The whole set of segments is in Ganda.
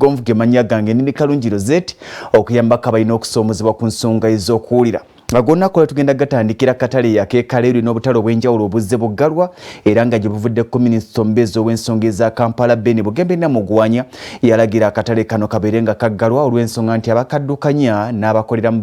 Kigonvu gemanya gange nini Kalungi Rosette okuyambako abalina okusoomozebwa ku nsonga ez'okuwulira. Agonna kola tugenda gatandikira katale yake Kaleerwe n'obutale obw'enjawulo obuzze buggalwa era nga gye buvudde ku minisita omubeezi ow'ensonga eza Kampala Ben Bugembe Namugwanya yalagira akatale kano kabeere nga kaggalwa olw'ensonga nti abakaddukanya n'abakoleramu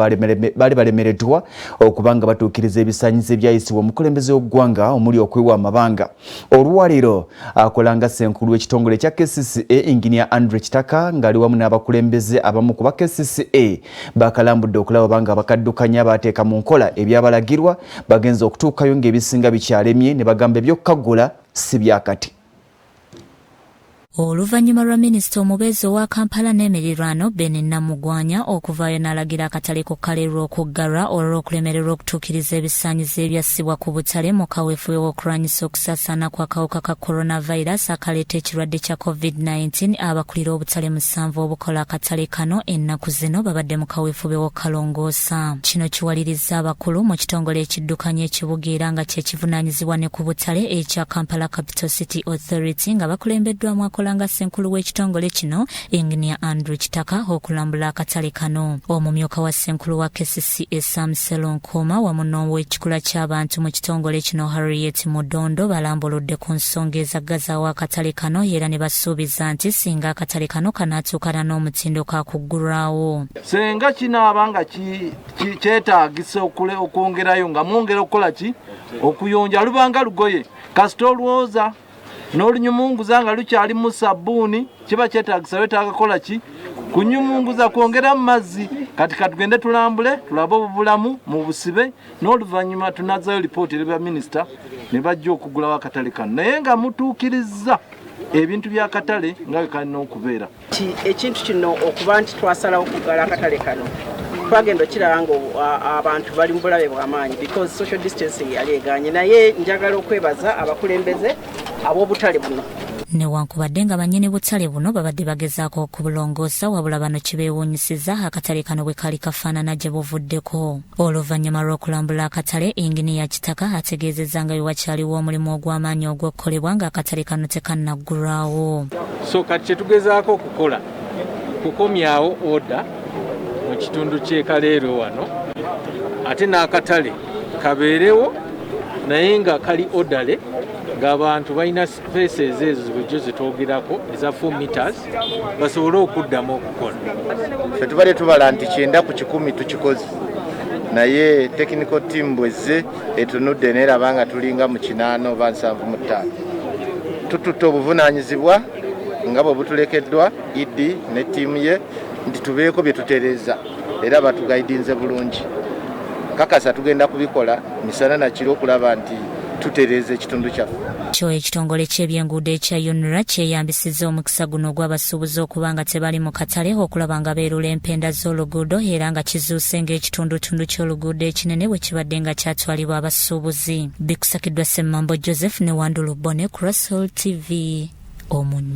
baali balemereddwa okubanga batuukiriza ebisaanyizo ebyayisibwa omukulembeze w'eggwanga omuli okwewa amabanga. Olwaliro akolanga ssenkulu w'ekitongole kya KCCA Engineer Andre Kitaka ng'ali wamu n'abakulembeze abamu ku ba KCCA bakalambudde okulaba banga abakaddukanya bateeka mu nkola ebyabalagirwa bagenza okutuukayo ng'ebisinga bikyalemye ne bagamba eby'okukaggula si byakati. Oluvannyuma lwa minisita omubeezi owa Kampala n'emirirwano Ben Namugwanya okuvaayo n'alagira akatale ku Kaleerwe okuggalwa olw'okulemererwa okutuukiriza ebisaanyizo ebyassibwa ku butale mu kaweefube w'okulwanyisa okusaasaana kw'akawuka ka coronavirus akaleeta ekirwadde kya COVID-19. Abakulira obutale 7 obukola akatale kano ennaku zino babadde mu kaweefube w'okalongoosa. Kino kiwalirizza abakulu mu kitongole ekiddukanya ekibuga era nga kyekivunaanyizibwa ne ku butale ekya Kampala Capital City Authority nga bakulembeddwamu nga ssenkulu w'ekitongole kino Engineer Andre Kitaka okulambula akatale kano. Omumyuka wa ssenkulu wa KCCA Sam Selonkoma wamu n'ow'ekikula ky'abantu mu kitongole kino Harriet Mudondo balambuludde ku nsonga ezagazaawo akatale kano era ne basuubiza nti singa akatale kano kanaatuukana n'omutindo kakuggulwawo. Senga kinaaba nga kyetaagisa okwongerayo nga mwongera okukola ki okuyonja lubanga lugoye kasita olwoza n'olunyumunguza nga lukyali mu sabbuuni kiba kyetaagisa wetaaga kola ki kunyumunguza kwongera mu mazzi kati katugende tulambule tulabe obulamu mu busibe n'oluvannyuma tunazzayo lipooti eri ba minisita ne bajja okuggulawo akatale kano naye nga mutuukirizza ebintu by'akatale nga bwe kalina okubeera. Ekintu kino okuba nti twasalawo okuggala akatale kano twagenda okiraba nga abantu bali mu bulabe bw'amaanyi because social distancing yali egaanye naye njagala okwebaza abakulembeze ab'obutale buno. Newankubadde nga bannyini butale buno babadde bagezaako okubulongoosa wabula bano kibeewuunyisiza akatale kano bwe kali kafaanana gye buvuddeko. Oluvannyuma lw'okulambula akatale Engineer Kitaka ategeezezza nga wakyaliwo omulimu ogw'amaanyi ogw'okukolebwa nga akatale kano tekannaggulwawo. So kati kyetugezaako okukola kukomyawo oda mu kitundu ky'e Kaleerwe wano ate n'akatale kabeerewo naye nga kali odale ng'abantu balina spaces ezo bujjo zitwogerako eza 4 meters basobole okuddamu okukola. Ffe tubadde tubala nti 9 ku 10 tukikoze naye technical team bwezze etunudde neraba nga tulinga mu 8 oba 7 mu 5. Tututte obuvunaanyizibwa nga bwe butulekeddwa Idi ne ttiimu ye nti tubeeko bye tutereeza era batugaidinze bulungi. Kakasa tugenda kubikola misana na kiro okulaba nti tutereeza ekitundu kyaffe. Kyo ekitongole ky'ebyenguudo ekya UNRA kyeyambisizza omukisa guno gw'abasuubuzi okuba nga tebali mu katale okulaba nga beerula empenda z'oluguudo era nga kizuuse ng'ekitundutundu ky'oluguudo ekinene bwe kibadde nga kyatwalibwa abasuubuzi. Bikusakiddwa Semmambo Joseph ne Wandulu Bone, Crosshill TV, Omunyo.